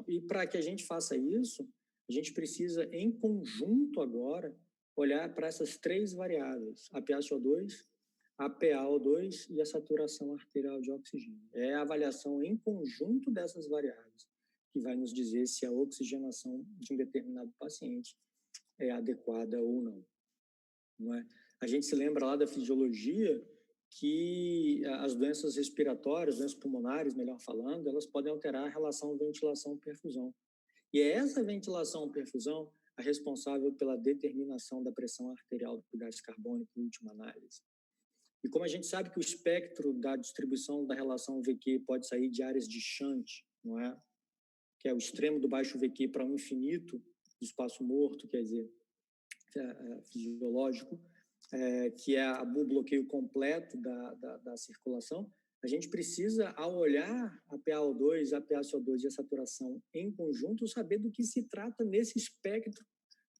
E para que a gente faça isso, a gente precisa, em conjunto agora, olhar para essas três variáveis, a PaCO2, a PaO2 e a saturação arterial de oxigênio. É a avaliação em conjunto dessas variáveis que vai nos dizer se a oxigenação de um determinado paciente é adequada ou não. Não é? A gente se lembra lá da fisiologia que as doenças respiratórias, doenças pulmonares, melhor falando, elas podem alterar a relação ventilação-perfusão. E é essa ventilação-perfusão a responsável pela determinação da pressão arterial do gás carbônico em última análise. E como a gente sabe que o espectro da distribuição da relação VQ pode sair de áreas de shunt, não é? Que é o extremo do baixo VQ para um infinito do espaço morto, quer dizer, fisiológico, que é o bloqueio completo da circulação, a gente precisa, ao olhar a PaO2, a PaCO2 e a saturação em conjunto, saber do que se trata nesse espectro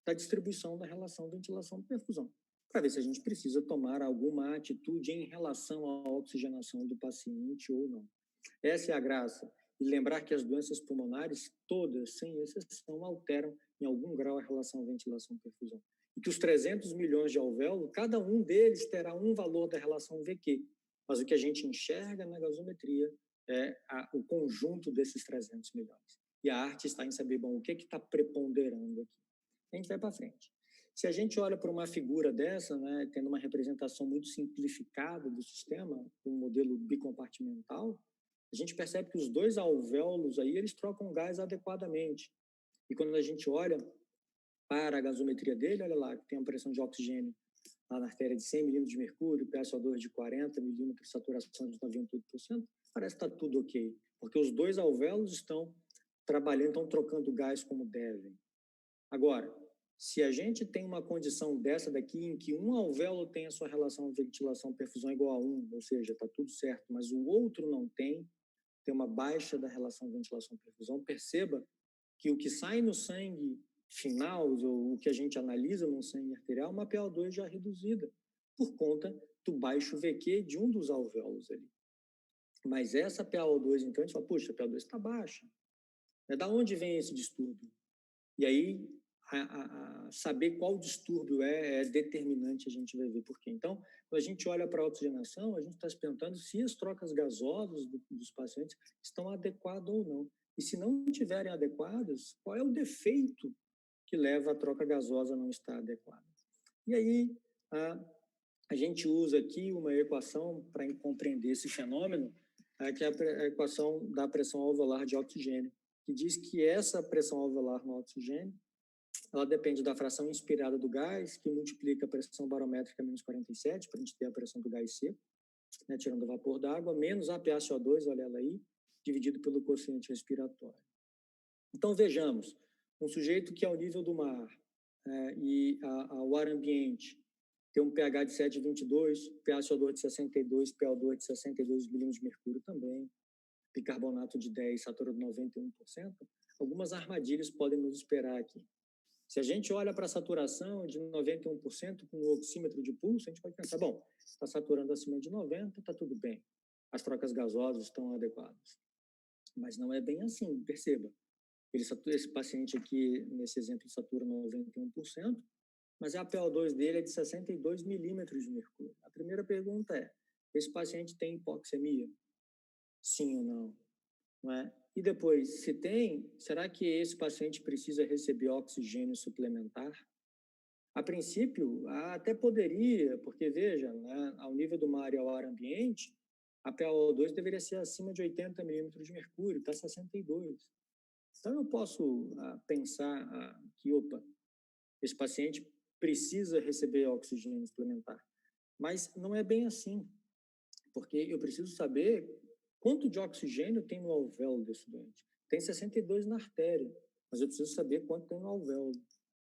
da distribuição da relação ventilação-perfusão, para ver se a gente precisa tomar alguma atitude em relação à oxigenação do paciente ou não. Essa é a graça. E lembrar que as doenças pulmonares, todas, sem exceção, alteram em algum grau a relação ventilação-perfusão. E que os 300 milhões de alvéolos, cada um deles terá um valor da relação VQ. Mas o que a gente enxerga na gasometria é o conjunto desses 300 milhões. E a arte está em saber, bom, o que está preponderando aqui. A gente vai para frente. Se a gente olha para uma figura dessa, né, tendo uma representação muito simplificada do sistema, um modelo bicompartimental, a gente percebe que os dois alvéolos aí, eles trocam gás adequadamente. E quando a gente olha para a gasometria dele, olha lá, tem uma pressão de oxigênio lá na artéria de 100 milímetros de mercúrio, PaCO2 de 40 milímetros, saturação de 98%, parece que está tudo ok, porque os dois alvéolos estão trabalhando, estão trocando gás como devem. Agora, se a gente tem uma condição dessa daqui, em que um alvéolo tem a sua relação de ventilação-perfusão igual a 1, ou seja, está tudo certo, mas o outro não tem uma baixa da relação ventilação-perfusão, perceba que o que sai no sangue final, ou o que a gente analisa no sangue arterial, é uma PaO2 já reduzida, por conta do baixo VQ de um dos alvéolos ali. Mas essa PaO2, então, a gente fala, puxa, a PaO2 está baixa. Da onde vem esse distúrbio? E aí, saber qual distúrbio é determinante, a gente vai ver por quê. Então, quando a gente olha para a oxigenação, a gente está se perguntando se as trocas gasosas dos pacientes estão adequadas ou não. E se não estiverem adequadas, qual é o defeito que leva a troca gasosa a não estar adequada? E aí, a gente usa aqui uma equação para compreender esse fenômeno, que é a equação da pressão alveolar de oxigênio, que diz que essa pressão alveolar no oxigênio, ela depende da fração inspirada do gás, que multiplica a pressão barométrica menos 47, para a gente ter a pressão do gás seco, né, tirando o vapor d'água, menos a PaCO2, olha ela aí, dividido pelo quociente respiratório. Então, vejamos, um sujeito que ao nível do mar e ao ar ambiente tem um pH de 7,22, PaCO2 de 62, PaO2 de 62 milímetros de mercúrio também, bicarbonato de 10, saturação de 91%, algumas armadilhas podem nos esperar aqui. Se a gente olha para a saturação de 91% com o oxímetro de pulso, a gente pode pensar, bom, está saturando acima de 90, está tudo bem. As trocas gasosas estão adequadas. Mas não é bem assim, perceba. Esse paciente aqui, nesse exemplo, satura 91%, mas a PaO2 dele é de 62 milímetros de mercúrio. A primeira pergunta é, esse paciente tem hipoxemia? Sim ou não? Não é? E depois, se tem, será que esse paciente precisa receber oxigênio suplementar? A princípio, até poderia, porque veja, né, ao nível do mar e ao ar ambiente, a PaO2 deveria ser acima de 80 milímetros de mercúrio, está 62. Então eu posso pensar que, opa, esse paciente precisa receber oxigênio suplementar. Mas não é bem assim, porque eu preciso saber quanto de oxigênio tem no alvéolo desse doente. Tem 62 na artéria, mas eu preciso saber quanto tem no alvéolo.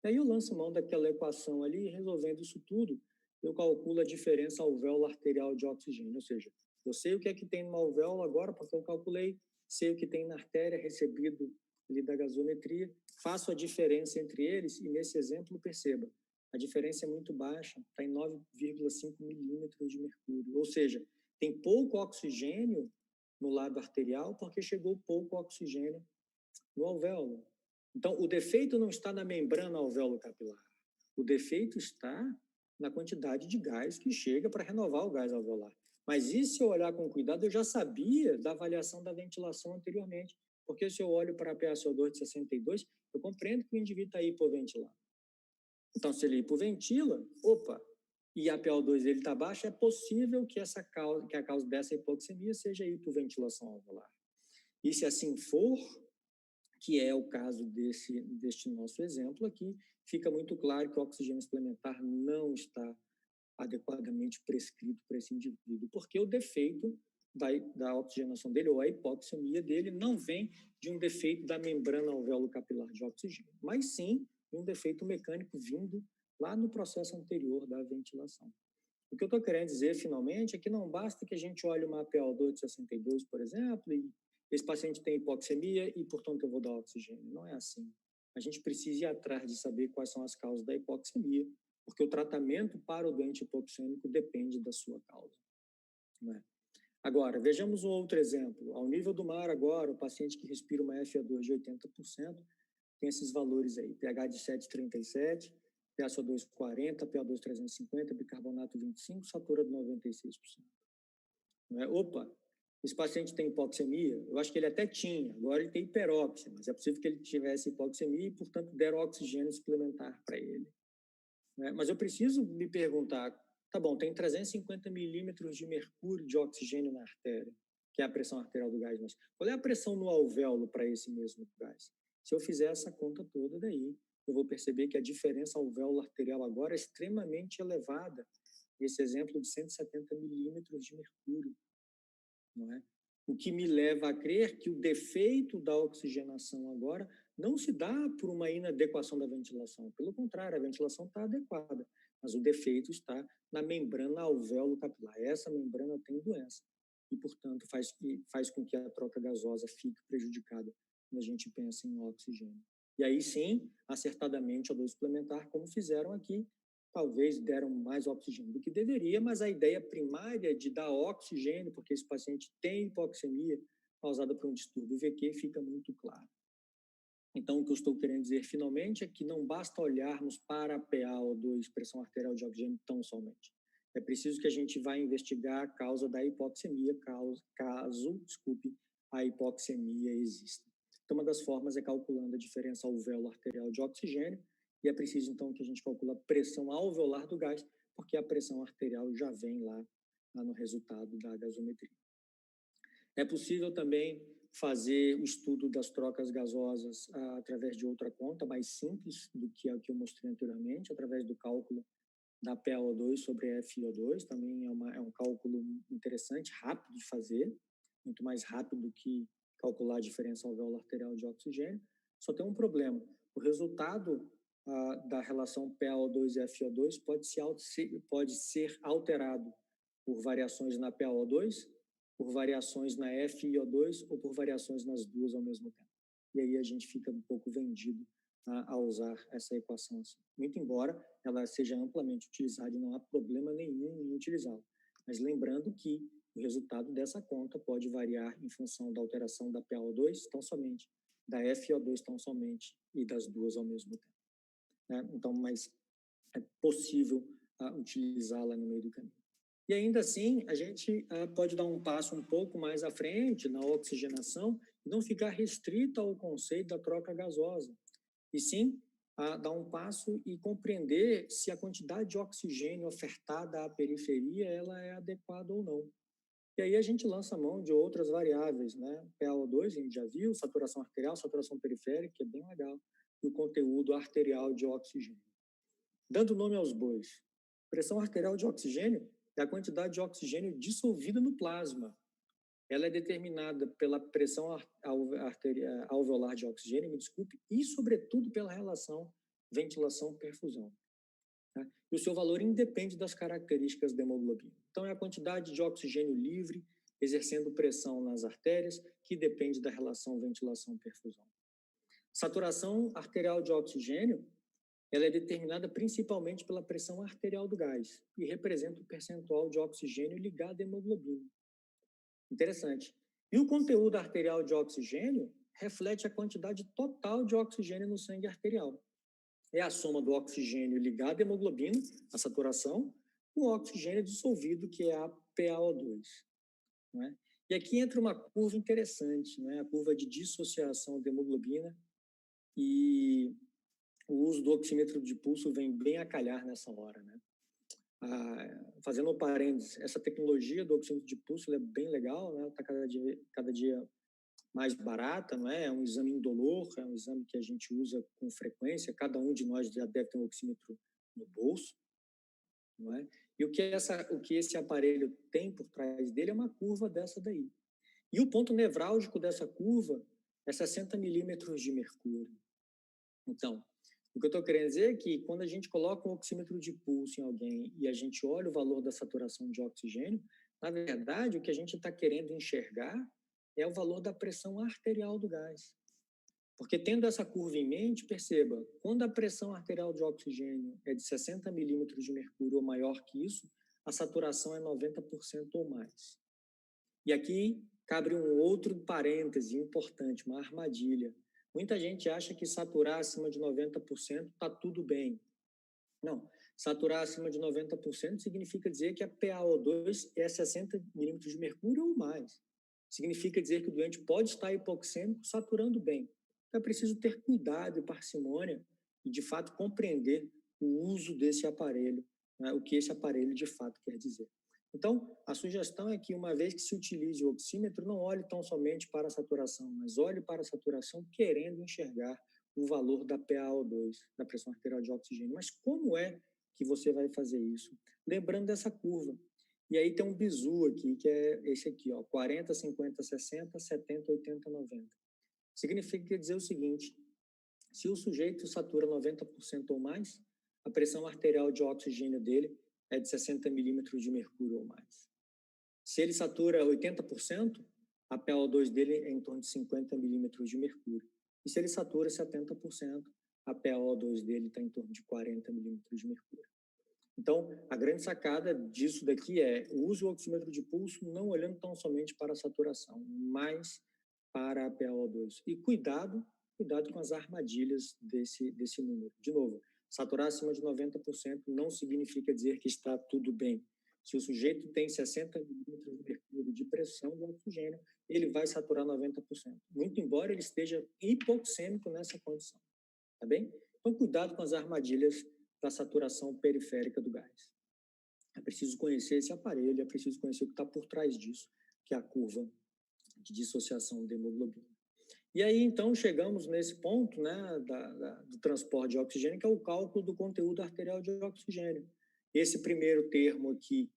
E aí eu lanço mão daquela equação ali, e resolvendo isso tudo, eu calculo a diferença alvéolo arterial de oxigênio, ou seja, eu sei o que é que tem no alvéolo agora, porque eu calculei, sei o que tem na artéria recebido ali da gasometria, faço a diferença entre eles e nesse exemplo, perceba, a diferença é muito baixa, está em 9,5 milímetros de mercúrio, ou seja, tem pouco oxigênio no lado arterial porque chegou pouco oxigênio no alvéolo. Então, o defeito não está na membrana alvéolo capilar. O defeito está na quantidade de gás que chega para renovar o gás alveolar. Mas e se eu olhar com cuidado, eu já sabia da avaliação da ventilação anteriormente. Porque se eu olho para a PaCO2 de 62, eu compreendo que o indivíduo está hipoventilado. Então, se ele hipoventila, opa, e a PaO2 dele está baixa, é possível que a causa dessa hipoxemia seja a hipoventilação alveolar. E se assim for, que é o caso deste nosso exemplo aqui, fica muito claro que o oxigênio suplementar não está adequadamente prescrito para esse indivíduo, porque o defeito da oxigenação dele, ou a hipoxemia dele, não vem de um defeito da membrana alvéolo capilar de oxigênio, mas sim de um defeito mecânico vindo lá no processo anterior da ventilação. O que eu estou querendo dizer, finalmente, é que não basta que a gente olhe uma PaO2 de 62, por exemplo, e esse paciente tem hipoxemia e, portanto, eu vou dar oxigênio. Não é assim. A gente precisa ir atrás de saber quais são as causas da hipoxemia, porque o tratamento para o doente hipoxêmico depende da sua causa. Né? Agora, vejamos um outro exemplo. Ao nível do mar agora, o paciente que respira uma FO2 de 80% tem esses valores aí, pH de 7,37, PaCO2 40, PaO2 350, bicarbonato 25, satura de 96%. Né? Opa, esse paciente tem hipoxemia? Eu acho que ele até tinha, agora ele tem hiperóxia, mas é possível que ele tivesse hipoxemia e, portanto, deram oxigênio suplementar para ele. Né? Mas eu preciso me perguntar, tá bom, tem 350 milímetros de mercúrio de oxigênio na artéria, que é a pressão arterial do gás, mas qual é a pressão no alvéolo para esse mesmo gás? Se eu fizer essa conta toda daí, eu vou perceber que a diferença alvéolo arterial agora é extremamente elevada, esse exemplo de 170 milímetros de mercúrio, não é? O que me leva a crer que o defeito da oxigenação agora não se dá por uma inadequação da ventilação. Pelo contrário, a ventilação está adequada, mas o defeito está na membrana alvéolo capilar. Essa membrana tem doença e, portanto, faz com que a troca gasosa fique prejudicada quando a gente pensa em oxigênio. E aí sim, acertadamente, a dose suplementar, como fizeram aqui, talvez deram mais oxigênio do que deveria, mas a ideia primária de dar oxigênio, porque esse paciente tem hipoxemia causada por um distúrbio VQ, fica muito claro. Então, o que eu estou querendo dizer finalmente é que não basta olharmos para a PaO2, pressão arterial de oxigênio, tão somente. É preciso que a gente vá investigar a causa da hipoxemia, caso a hipoxemia exista. Então, uma das formas é calculando a diferença alvéolo arterial de oxigênio, e é preciso, então, que a gente calcule a pressão alveolar do gás, porque a pressão arterial já vem lá no resultado da gasometria. É possível também fazer o estudo das trocas gasosas através de outra conta, mais simples do que a que eu mostrei anteriormente, através do cálculo da PaO2 sobre FiO2, também é um cálculo interessante, rápido de fazer, muito mais rápido do que calcular a diferença alvéolo arterial de oxigênio. Só tem um problema, o resultado da relação PaO2 e FiO2 pode ser alterado por variações na PaO2, por variações na FiO2 ou por variações nas duas ao mesmo tempo. E aí a gente fica um pouco vendido a usar essa equação assim. Muito embora ela seja amplamente utilizada e não há problema nenhum em utilizá-la. Mas lembrando que o resultado dessa conta pode variar em função da alteração da PaO2 tão somente, da FiO2 tão somente e das duas ao mesmo tempo. Né? Então, mas é possível utilizá-la no meio do caminho. E ainda assim, a gente pode dar um passo um pouco mais à frente na oxigenação e não ficar restrito ao conceito da troca gasosa, e sim dar um passo e compreender se a quantidade de oxigênio ofertada à periferia ela é adequada ou não. E aí a gente lança a mão de outras variáveis, né? PaO2, a gente já viu, saturação arterial, saturação periférica, que é bem legal, e o conteúdo arterial de oxigênio. Dando nome aos bois, pressão arterial de oxigênio é a quantidade de oxigênio dissolvida no plasma. Ela é determinada pela pressão alveolar de oxigênio, me desculpe, e, sobretudo, pela relação ventilação-perfusão. Tá? E o seu valor independe das características da hemoglobina. Então, é a quantidade de oxigênio livre exercendo pressão nas artérias, que depende da relação ventilação-perfusão. Saturação arterial de oxigênio ela é determinada principalmente pela pressão arterial do gás e representa o percentual de oxigênio ligado à hemoglobina. Interessante. E o conteúdo arterial de oxigênio reflete a quantidade total de oxigênio no sangue arterial. É a soma do oxigênio ligado à hemoglobina, a saturação, com o oxigênio dissolvido, que é a PaO2. Não é? E aqui entra uma curva interessante, não é? A curva de dissociação da hemoglobina, e o uso do oxímetro de pulso vem bem a calhar nessa hora, né? Fazendo um parênteses, essa tecnologia do oxímetro de pulso é bem legal, né? Está cada dia mais barata, não é? É um exame indolor, é um exame que a gente usa com frequência, cada um de nós já deve ter um oxímetro no bolso, não é? E o que esse aparelho tem por trás dele é uma curva dessa daí. E o ponto nevrálgico dessa curva é 60 milímetros de mercúrio. Então, o que eu estou querendo dizer é que quando a gente coloca um oxímetro de pulso em alguém e a gente olha o valor da saturação de oxigênio, na verdade, o que a gente está querendo enxergar é o valor da pressão arterial do gás. Porque tendo essa curva em mente, perceba, quando a pressão arterial de oxigênio é de 60 milímetros de mercúrio ou maior que isso, a saturação é 90% ou mais. E aqui cabe um outro parêntese importante, uma armadilha. Muita gente acha que saturar acima de 90% está tudo bem. Não, saturar acima de 90% significa dizer que a PaO2 é 60 milímetros de mercúrio ou mais. Significa dizer que o doente pode estar hipoxêmico saturando bem. Então é preciso ter cuidado e parcimônia e, de fato, compreender o uso desse aparelho, né, o que esse aparelho de fato quer dizer. Então, a sugestão é que, uma vez que se utilize o oxímetro, não olhe tão somente para a saturação, mas olhe para a saturação querendo enxergar o valor da PaO2, da pressão arterial de oxigênio. Mas como é que você vai fazer isso? Lembrando dessa curva. E aí tem um bizu aqui, que é esse aqui, ó, 40, 50, 60, 70, 80, 90. Significa dizer o seguinte: se o sujeito satura 90% ou mais, a pressão arterial de oxigênio dele é de 60 milímetros de mercúrio ou mais. Se ele satura 80%, a PaO2 dele é em torno de 50 milímetros de mercúrio. E se ele satura 70%, a PaO2 dele está em torno de 40 milímetros de mercúrio. Então, a grande sacada disso daqui é use o oxímetro de pulso não olhando tão somente para a saturação, mas para a PaO2. E cuidado com as armadilhas desse número. De novo, saturar acima de 90% não significa dizer que está tudo bem. Se o sujeito tem 60 milímetros de mercúrio de pressão de oxigênio, ele vai saturar 90%, muito embora ele esteja hipoxêmico nessa condição. Tá bem? Então, cuidado com as armadilhas da saturação periférica do gás. É preciso conhecer esse aparelho, é preciso conhecer o que está por trás disso, que é a curva de dissociação da hemoglobina. E aí, então, chegamos nesse ponto, né, do transporte de oxigênio, que é o cálculo do conteúdo arterial de oxigênio. Esse primeiro termo aqui,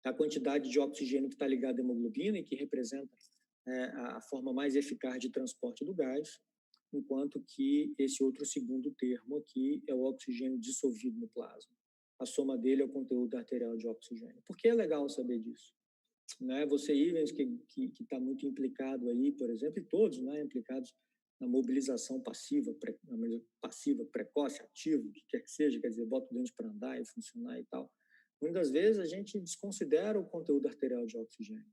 a quantidade de oxigênio que está ligada à hemoglobina e que representa a forma mais eficaz de transporte do gás, enquanto que esse outro segundo termo aqui é o oxigênio dissolvido no plasma. A soma dele é o conteúdo arterial de oxigênio. Por que é legal saber disso? Né? Você, Ivens, que está muito implicado aí, por exemplo, e todos, né, implicados na mobilização passiva, precoce, ativa, o que quer que seja, quer dizer, bota o dente para andar e funcionar e tal. Muitas vezes a gente desconsidera o conteúdo arterial de oxigênio.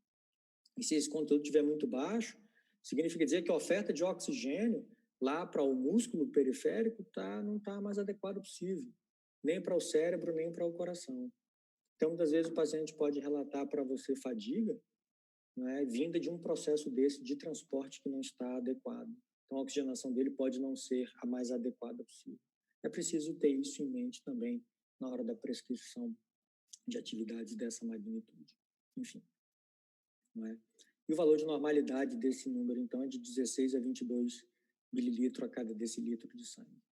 E se esse conteúdo estiver muito baixo, significa dizer que a oferta de oxigênio lá para o músculo periférico não está mais adequada possível, nem para o cérebro, nem para o coração. Então, muitas vezes o paciente pode relatar para você fadiga, né, vinda de um processo desse de transporte que não está adequado. Então, a oxigenação dele pode não ser a mais adequada possível. É preciso ter isso em mente também na hora da prescrição de atividades dessa magnitude. Enfim, não é? E o valor de normalidade desse número, então, é de 16 a 22 mililitros a cada decilitro de sangue.